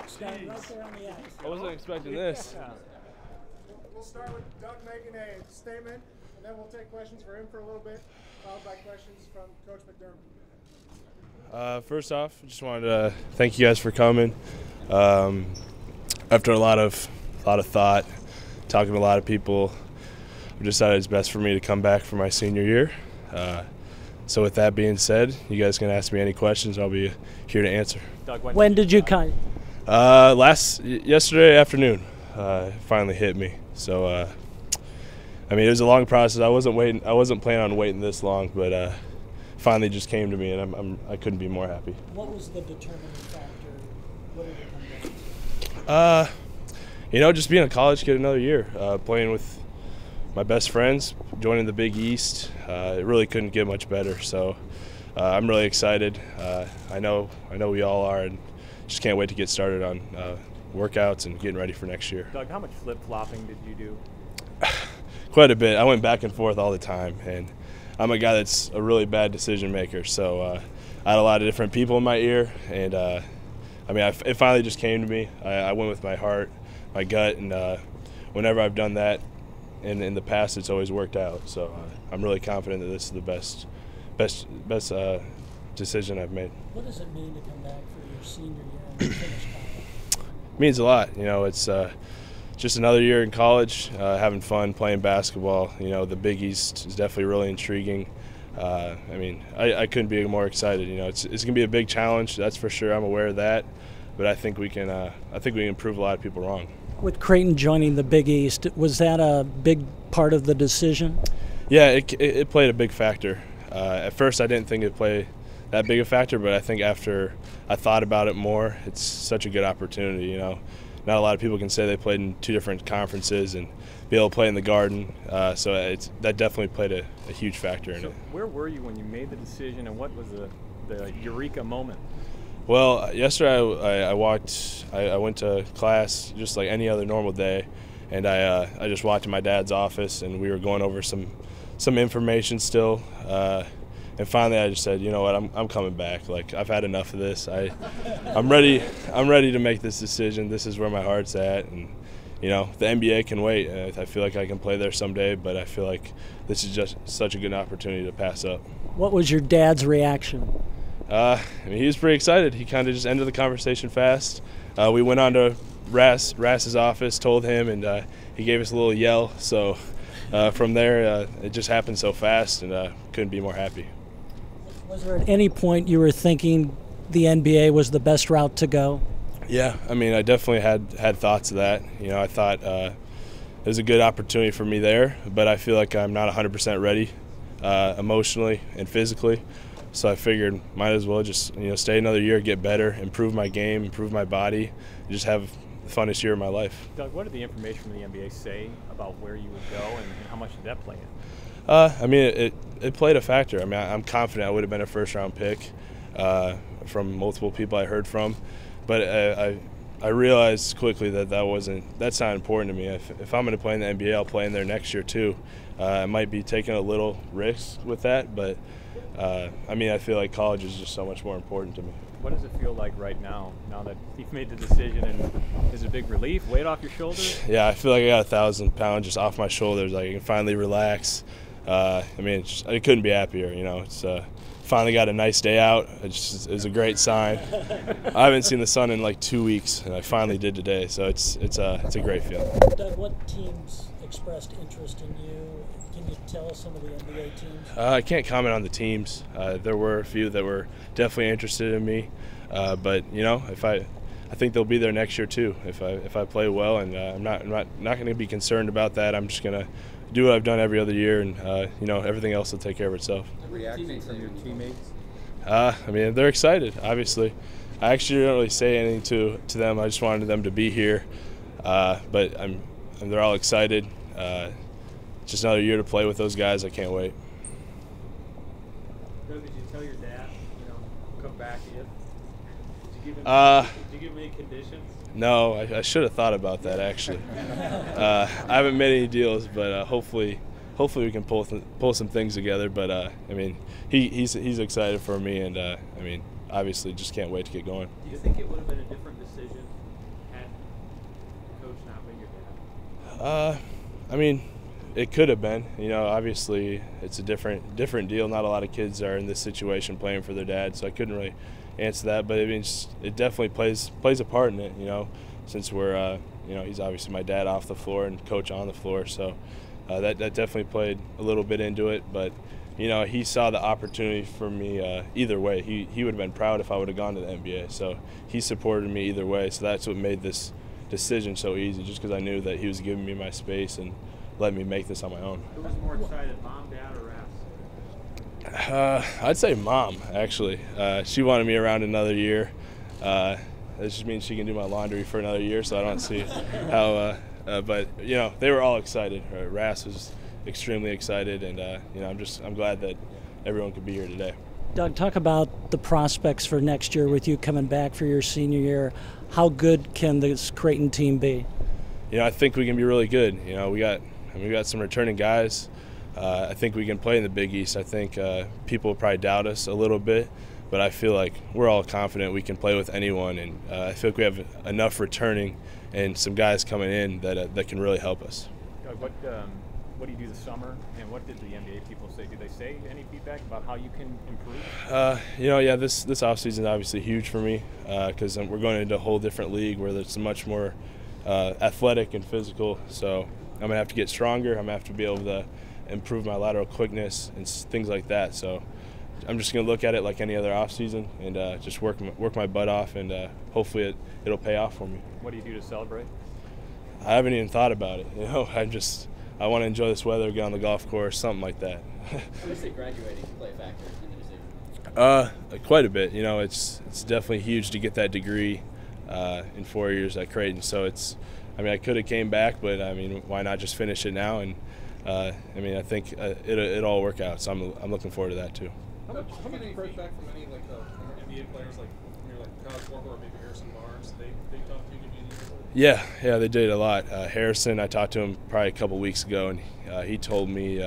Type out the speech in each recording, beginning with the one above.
Started right there on the ice. I wasn't expecting this. We'll start with Doug making a statement, and then we'll take questions for him for a little bit, followed by questions from Coach McDermott. First off, I just wanted to thank you guys for coming. After a lot of thought, talking to a lot of people, I decided it's best for me to come back for my senior year. So with that being said, you guys can ask me any questions. I'll be here to answer. Doug, when did you come? Yesterday afternoon, it finally hit me. So, I mean, it was a long process. I wasn't planning on waiting this long, but finally just came to me, and I couldn't be more happy. What was the determining factor? What did it come down to? Just being a college kid another year, playing with my best friends, joining the Big East. It really couldn't get much better. So I'm really excited. I know we all are, and just can't wait to get started on workouts and getting ready for next year. Doug, how much flip-flopping did you do? Quite a bit. I went back and forth all the time, and I'm a guy that's a really bad decision maker. So I had a lot of different people in my ear, and it finally just came to me. I went with my heart, my gut, and whenever I've done that in the past, it's always worked out. So I'm really confident that this is the best decision I've made. What does it mean to come back for your senior year and finish college? It means a lot. It's just another year in college, having fun, playing basketball. The Big East is definitely really intriguing. I couldn't be more excited. It's going to be a big challenge, that's for sure. I'm aware of that, but I think we can prove a lot of people wrong. With Creighton joining the Big East, was that a big part of the decision? Yeah, it played a big factor. At first, I didn't think it'd play that big a factor, but I think after I thought about it more, it's such a good opportunity. Not a lot of people can say they played in two different conferences and be able to play in the Garden. So that definitely played a huge factor in it. Where were you when you made the decision, and what was the eureka moment? Well, yesterday I went to class just like any other normal day, and I just walked to my dad's office, and we were going over some information still. And finally, I just said, you know what, I'm coming back. Like, I've had enough of this. I'm ready to make this decision. This is where my heart's at, and the NBA can wait. I feel like I can play there someday, but I feel like this is just such a good opportunity to pass up. What was your dad's reaction? He was pretty excited. He kind of just ended the conversation fast. We went on to Rass's office, told him, and he gave us a little yell. So from there, it just happened so fast, and couldn't be more happy. Was there at any point you were thinking the NBA was the best route to go? Yeah, I definitely had thoughts of that. I thought it was a good opportunity for me there, but I feel like I'm not 100% ready emotionally and physically. So I figured might as well just stay another year, get better, improve my game, improve my body, and just have the funnest year of my life. Doug, what did the information from the NBA say about where you would go, and how much did that play in? It played a factor. I'm confident I would have been a first-round pick from multiple people I heard from, but I realized quickly that's not important to me. If I'm going to play in the NBA, I'll play in there next year too. I might be taking a little risk with that, but I feel like college is just so much more important to me. What does it feel like right now that you've made the decision, and is it a big relief, weight off your shoulders? Yeah, I feel like I got 1,000 pounds just off my shoulders. Like, I can finally relax. I couldn't be happier. It's finally got a nice day out. It was a great sign. I haven't seen the sun in like 2 weeks, and I finally did today. So it's a great feeling. Doug, what teams expressed interest in you? Can you tell us some of the NBA teams? I can't comment on the teams. There were a few that were definitely interested in me, but if I think they'll be there next year too. If I play well, and I'm not going to be concerned about that. I'm just going to do what I've done every other year, and everything else will take care of itself. The reaction from your teammates? They're excited. Obviously, I actually don't really say anything to them. I just wanted them to be here, but they're all excited. Just another year to play with those guys. I can't wait. Did you tell your dad, come back in? Did you give him any conditions? No, I should have thought about that actually. I haven't made any deals, but hopefully we can pull some things together. But he's excited for me, and obviously just can't wait to get going. Do you think it would have been a different decision I mean, it could have been. You know, obviously it's a different deal. Not a lot of kids are in this situation playing for their dad, so I couldn't really answer that. But I mean, it definitely plays a part in it. You know, since we're you know, he's obviously my dad off the floor and coach on the floor, so that definitely played a little bit into it. But you know, he saw the opportunity for me either way. He would have been proud if I would have gone to the NBA. So he supported me either way. So that's what made this decision so easy, just because I knew that he was giving me my space and letting me make this on my own. Who was more excited, mom, dad, or Ras? I'd say mom, actually. She wanted me around another year. That just means she can do my laundry for another year, so I don't see how. But you know, they were all excited. Ras was extremely excited, and you know, I'm glad that everyone could be here today. Doug, talk about the prospects for next year with you coming back for your senior year. How good can this Creighton team be? You know, I think we can be really good. You know, we got some returning guys. I think we can play in the Big East. I think people will probably doubt us a little bit, but I feel like we're all confident we can play with anyone, and I feel like we have enough returning and some guys coming in that can really help us. Doug, what do you do this summer, and what did the NBA people say? Did they say any feedback about how you can improve? You know, yeah, this offseason is obviously huge for me because we're going into a whole different league where it's much more athletic and physical. So I'm going to have to get stronger. I'm going to have to be able to improve my lateral quickness and things like that. So I'm just going to look at it like any other offseason and just work my butt off, and hopefully it'll pay off for me. What do you do to celebrate? I haven't even thought about it. You know, I want to enjoy this weather, get on the golf course, something like that. How does graduating play a factor in the decision? Quite a bit. You know, it's definitely huge to get that degree in 4 years at Creighton. So I mean, I could have came back, but I mean, why not just finish it now? And I mean, I think it'll all work out. So I'm looking forward to that too. How much feedback from any like NBA players, like Kyle Korver or maybe Harrison Barnes? They talked to you to be in the Yeah, they did a lot. Harrison, I talked to him probably a couple weeks ago, and he told me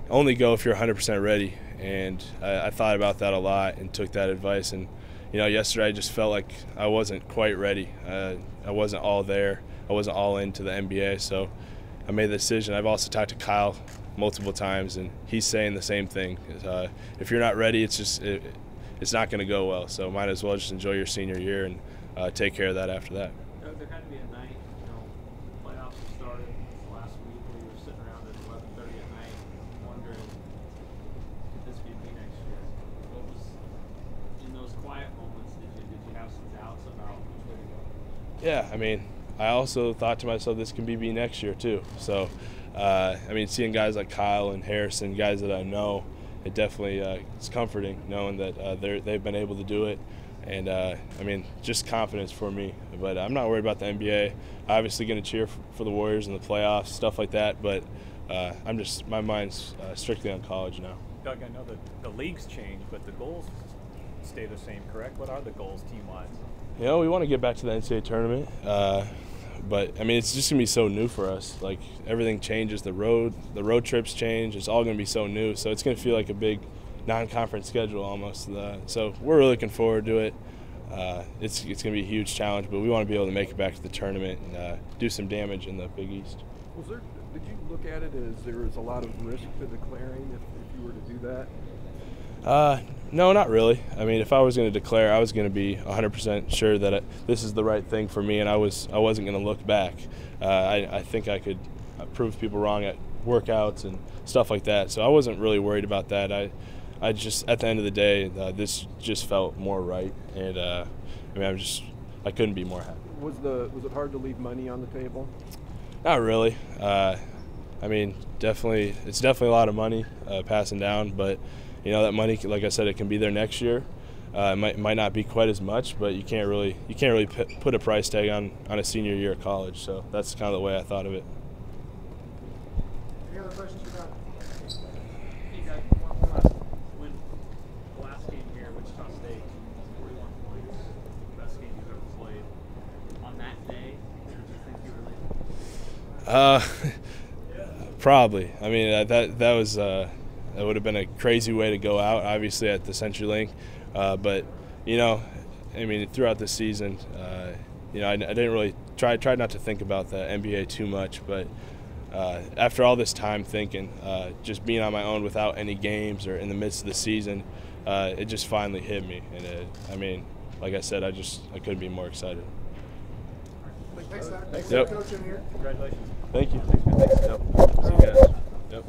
only go if you're 100% ready. And I thought about that a lot and took that advice. And you know, yesterday I just felt like I wasn't quite ready. I wasn't all there. I wasn't all into the NBA. So I made the decision. I've also talked to Kyle multiple times, and he's saying the same thing. If you're not ready, it's not going to go well. So might as well just enjoy your senior year and take care of that after that. There had to be a night, you know, the playoffs started last week where you were sitting around at 11:30 at night wondering, could this be me next year? What was, in those quiet moments, did you have some doubts about which way to go? Yeah, I mean, I also thought to myself, this can be me next year too. So, I mean, seeing guys like Kyle and Harrison, guys that I know, it definitely it's comforting knowing that they've been able to do it. And, I mean, just confidence for me. But I'm not worried about the NBA. Obviously going to cheer for the Warriors in the playoffs, stuff like that. But my mind's strictly on college now. Doug, I know that the league's changed, but the goals stay the same, correct? What are the goals team-wise? You know, we want to get back to the NCAA tournament. But I mean, it's just gonna be so new for us. Like everything changes. The road trips change. It's all gonna be so new. So it's gonna feel like a big non-conference schedule almost. So we're really looking forward to it. It's gonna be a huge challenge, but we want to be able to make it back to the tournament and do some damage in the Big East. Did you look at it as there was a lot of risk to declaring if you were to do that? No, not really. I mean, if I was going to declare, I was going to be 100% sure that this is the right thing for me, and I wasn't going to look back. I think I could prove people wrong at workouts and stuff like that, so I wasn't really worried about that. I just, at the end of the day, this just felt more right, and I mean, I couldn't be more happy. Was it hard to leave money on the table? Not really. I mean, it's definitely a lot of money passing down, but you know, that money, like I said, it can be there next year. It might not be quite as much, but you can't really put a price tag on a senior year of college. So that's kind of the way I thought of it. Any other questions you got? Hey, Doug, one last. When the last game here, Wichita State, 41 points, best game you've ever played. On that day, did you think you were leaving? Probably. I mean, that was. That would have been a crazy way to go out, obviously, at the CenturyLink. But, you know, I mean, throughout the season, you know, I didn't really tried not to think about the NBA too much. But, after all this time thinking, just being on my own without any games or in the midst of the season, it just finally hit me. And I mean, like I said, I couldn't be more excited. Thanks, Doug. Yep. Coach in here. Congratulations. Thank you. Thanks, guys. Yep. See you guys. Yep.